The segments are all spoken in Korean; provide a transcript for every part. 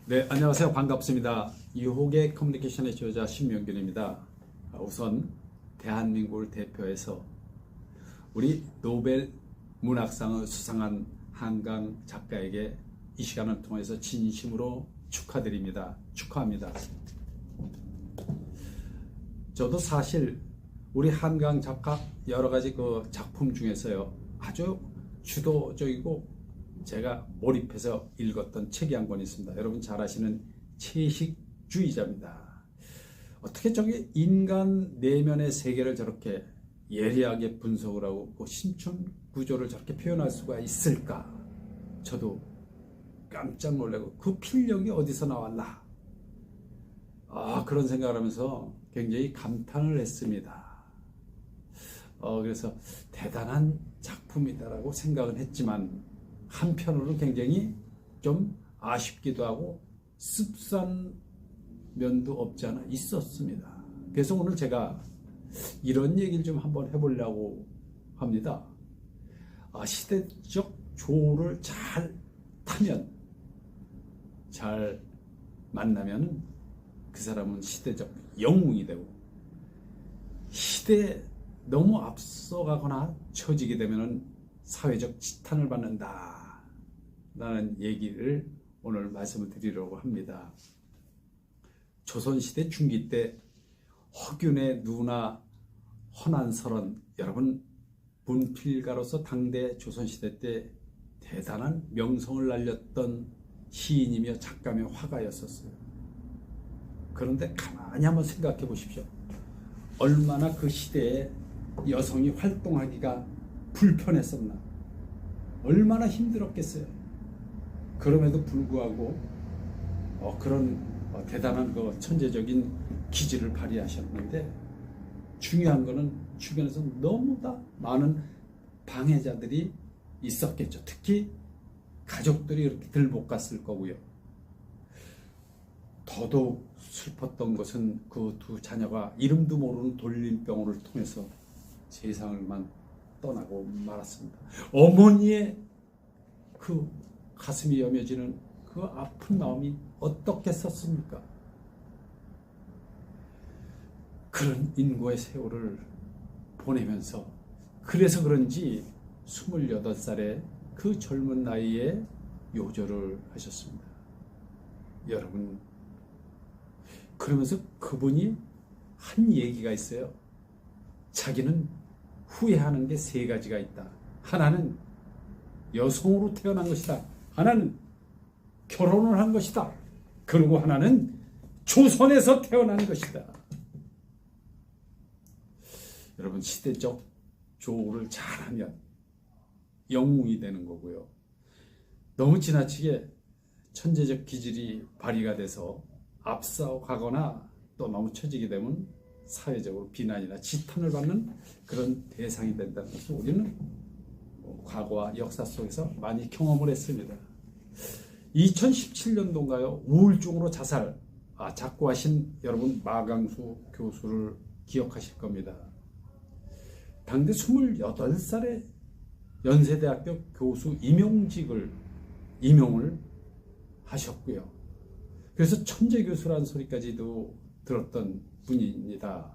네, 안녕하세요. 반갑습니다. 유혹의 커뮤니케이션의 지도자 신명균입니다. 우선 대한민국을 대표해서 우리 노벨 문학상을 수상한 한강 작가에게 이 시간을 통해서 진심으로 축하드립니다. 축하합니다. 저도 사실 우리 한강 작가 여러 가지 그 작품 중에서요, 아주 주도적이고 제가 몰입해서 읽었던 책이 한 권 있습니다. 여러분 잘 아시는 채식주의자입니다. 어떻게 저기 인간 내면의 세계를 저렇게 예리하게 분석을 하고 그 심층 구조를 저렇게 표현할 수가 있을까? 저도 깜짝 놀라고 그 필력이 어디서 나왔나? 그런 생각을 하면서 굉장히 감탄을 했습니다. 그래서 대단한 작품이다라고 생각은 했지만 한편으로는 굉장히 좀 아쉽기도 하고 씁쓸한 면도 없지 않아 있었습니다. 그래서 오늘 제가 이런 얘기를 좀 한번 해보려고 합니다. 시대적 조를 잘 타면, 잘 만나면 그 사람은 시대적 영웅이 되고, 시대에 너무 앞서가거나 처지게 되면 사회적 지탄을 받는다 라는 얘기를 오늘 말씀을 드리려고 합니다. 조선시대 중기 때 허균의 누나 허난설은 여러분 분필가로서 당대 조선시대 때 대단한 명성을 날렸던 시인이며 작가며 화가였었어요. 그런데 가만히 한번 생각해 보십시오. 얼마나 그 시대에 여성이 활동하기가 불편했었나, 얼마나 힘들었겠어요. 그럼에도 불구하고 그런 대단한 그 천재적인 기질을 발휘하셨는데, 중요한 거는 주변에서 너무나 많은 방해자들이 있었겠죠. 특히 가족들이 이렇게 들볶았을 거고요. 더더욱 슬펐던 것은 그 두 자녀가 이름도 모르는 돌림병을 통해서 세상을만 떠나고 말았습니다. 어머니의 그 가슴이 여며지는 그 아픈 마음이 어떻겠었습니까? 그런 인고의 세월을 보내면서, 그래서 그런지 28살의 그 젊은 나이에 요절을 하셨습니다. 여러분, 그러면서 그분이 한 얘기가 있어요. 자기는 후회하는 게 3가지가 있다. 하나는 여성으로 태어난 것이다. 하나는 결혼을 한 것이다. 그리고 하나는 조선에서 태어난 것이다. 여러분, 시대적 조우를 잘하면 영웅이 되는 거고요. 너무 지나치게 천재적 기질이 발휘가 돼서 앞서가거나 또 너무 처지게 되면 사회적으로 비난이나 지탄을 받는 그런 대상이 된다는 것을 우리는 과거와 역사 속에서 많이 경험을 했습니다. 2017년도인가요? 우울증으로 자살, 작고하신 여러분 마강수 교수를 기억하실 겁니다. 당대 28살에 연세대학교 교수 임용을 하셨고요. 그래서 천재 교수라는 소리까지도 들었던 분입니다.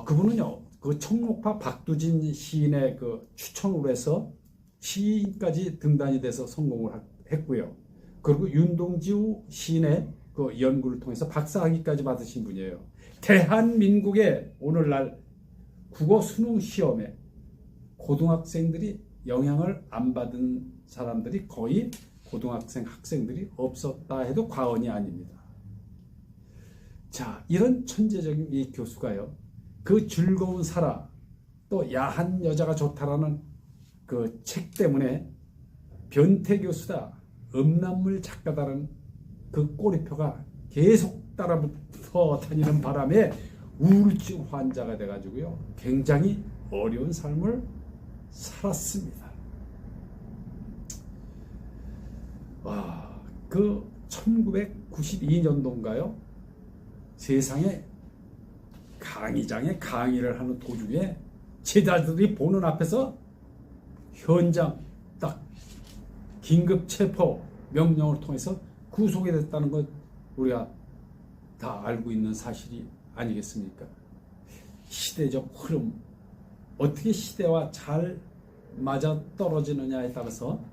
그분은요, 그 청록파 박두진 시인의 그 추천으로 해서 시인까지 등단이 돼서 성공을 했고요. 그리고 윤동지우 시인의 그 연구를 통해서 박사학위까지 받으신 분이에요. 대한민국의 오늘날 국어 수능 시험에 고등학생들이 영향을 안 받은 사람들이 거의 학생들이 없었다 해도 과언이 아닙니다. 자, 이런 천재적인 이 교수가요, 그 즐거운 살아, 또 야한 여자가 좋다라는 그 책 때문에 변태 교수다, 음란물 작가다라는 그 꼬리표가 계속 따라붙어 다니는 바람에 우울증 환자가 돼가지고요, 굉장히 어려운 삶을 살았습니다. 그 1992년도인가요? 세상에 강의장에 강의를 하는 도중에 제자들이 보는 앞에서 현장 딱 긴급 체포 명령을 통해서 구속이 됐다는 것 우리가 다 알고 있는 사실이 아니겠습니까? 시대적 흐름, 어떻게 시대와 잘 맞아 떨어지느냐에 따라서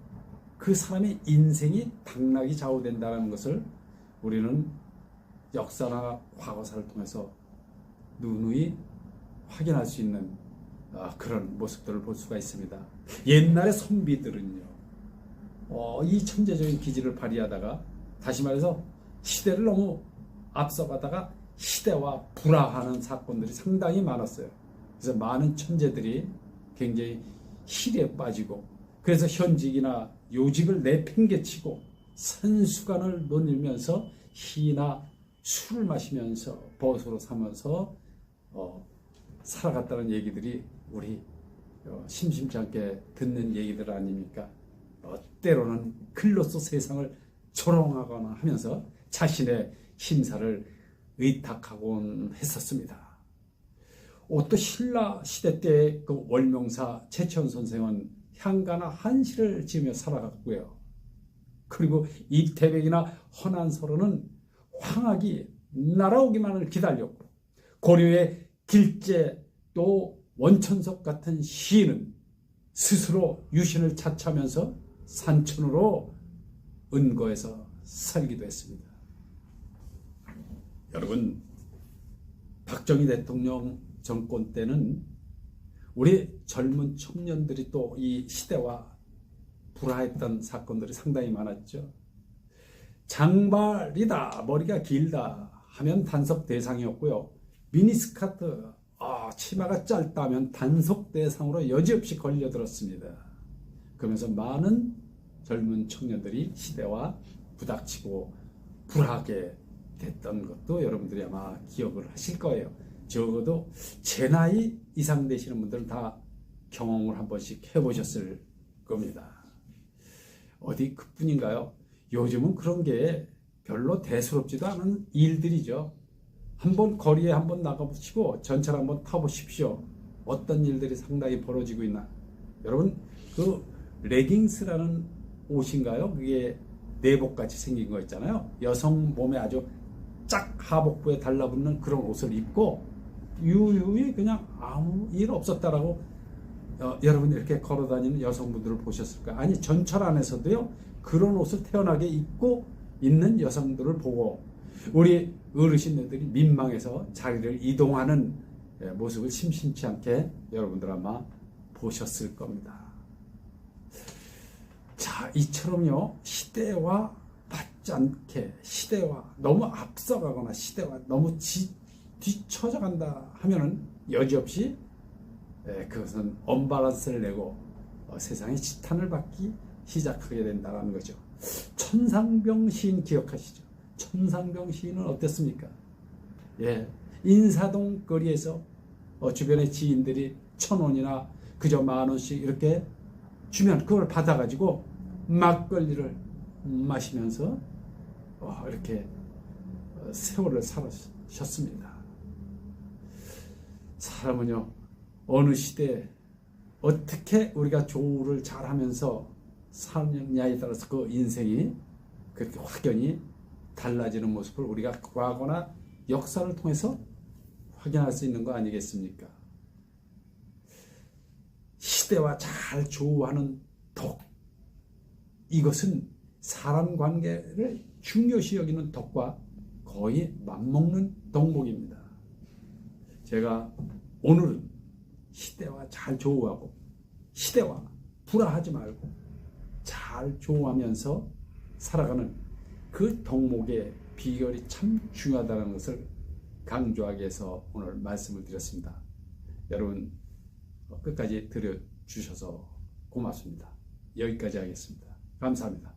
그 사람의 인생이 당락이 좌우된다는 것을 우리는 역사나 과거사를 통해서 누누이 확인할 수 있는 그런 모습들을 볼 수가 있습니다. 옛날의 선비들은요, 이 천재적인 기질을 발휘하다가, 다시 말해서 시대를 너무 앞서가다가 시대와 불화하는 사건들이 상당히 많았어요. 그래서 많은 천재들이 굉장히 실에 빠지고, 그래서 현직이나 요직을 내팽개치고 선수관을 논일면서 시나 술을 마시면서 벗으로 삼아서 살아갔다는 얘기들이 우리 심심치 않게 듣는 얘기들 아닙니까? 때로는 글로써 세상을 조롱하거나 하면서 자신의 심사를 의탁하곤 했었습니다. 또 신라 시대 때 그 월명사 최천 선생은 향가나 한시를 지으며 살아갔고요. 그리고 이태백이나 허난설은 황학이 날아오기만을 기다렸고, 고려의 길제 또 원천석 같은 시인은 스스로 유신을 자처하면서 산천으로 은거해서 살기도 했습니다. 여러분, 박정희 대통령 정권 때는 우리 젊은 청년들이 또 이 시대와 불화했던 사건들이 상당히 많았죠. 장발이다, 머리가 길다 하면 단속 대상이었고요. 미니스커트, 치마가 짧다 하면 단속 대상으로 여지없이 걸려들었습니다. 그러면서 많은 젊은 청년들이 시대와 부닥치고 불화하게 됐던 것도 여러분들이 아마 기억을 하실 거예요. 적어도 제 나이 이상 되시는 분들은 다 경험을 한 번씩 해보셨을 겁니다. 어디 그뿐인가요? 요즘은 그런 게 별로 대수롭지도 않은 일들이죠. 한번 거리에 한번 나가보시고 전철 한번 타보십시오. 어떤 일들이 상당히 벌어지고 있나. 여러분, 그 레깅스라는 옷인가요? 그게 내복같이 생긴 거 있잖아요. 여성 몸에 아주 짝 하복부에 달라붙는 그런 옷을 입고 유유히 그냥 아무 일 없었다라고 여러분 이렇게 걸어다니는 여성분들을 보셨을까요? 아니, 전철 안에서도요, 그런 옷을 태연하게 입고 있는 여성들을 보고 우리 어르신들이 민망해서 자리를 이동하는 모습을 심심치 않게 여러분들 아마 보셨을 겁니다. 자, 이처럼요, 시대와 맞지 않게, 시대와 너무 앞서가거나 시대와 너무 뒤처져 간다 하면은 여지없이 그것은 언밸런스를 내고 세상에 지탄을 받기 시작하게 된다는 거죠. 천상병 시인 기억하시죠? 천상병 시인은 어땠습니까? 인사동 거리에서 주변의 지인들이 1,000원이나 그저 10,000원씩 이렇게 주면 그걸 받아가지고 막걸리를 마시면서 이렇게 세월을 살아셨습니다. 사람은요, 어느 시대에 어떻게 우리가 조우를 잘하면서 사느냐에 따라서 그 인생이 그렇게 확연히 달라지는 모습을 우리가 과거나 역사를 통해서 확인할 수 있는 거 아니겠습니까? 시대와 잘 조우하는 덕, 이것은 사람 관계를 중요시 여기는 덕과 거의 맞먹는 덕목입니다. 제가 오늘은 시대와 잘 조우하고 시대와 불화하지 말고 잘 조우하면서 살아가는 그 덕목의 비결이 참 중요하다는 것을 강조하기 위해서 오늘 말씀을 드렸습니다. 여러분 끝까지 들어주셔서 고맙습니다. 여기까지 하겠습니다. 감사합니다.